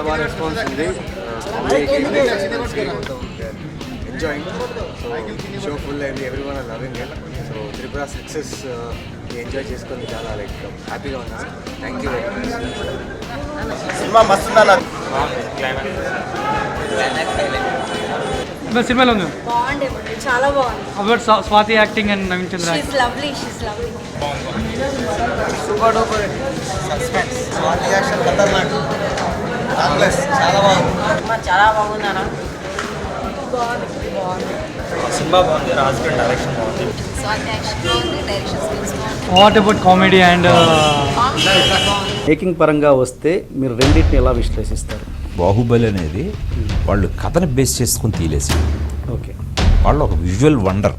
బాగా రెస్పాన్స్ ఉంది. Enjoying. So show full అయింది, everyone are loving it. So Tripura success enjoy చేసుకొని చాలా లైక్ హ్యాపీగా ఉన్నాను. Thank you very much. Cinema మస్తు సినిమాలో ఉంది బాగుండే, చాలా బాగుంది. About Swathi acting and Naveen Chandra. She's lovely. Super duper suspense Swathi action ఖతర్నాక్ చాలా బాగుంది. చాలా బాగుందన్న. సినిమా బాగుంది, రాజ్ గారి డైరెక్షన్ బాగుంది. స్వాతి యాక్షన్ బాగుంది, డైరెక్షన్ స్కిల్స్ బాగుంది. What about comedy and making పరంగా వస్తే మీరు రెండింటిని ఎలా విశ్లేషిస్తారు? బాహుబలి అనేది వాళ్ళు కథను బేస్ చేసుకుని తీలేసి ఓకే, వాళ్ళు ఒక విజువల్ వండర్.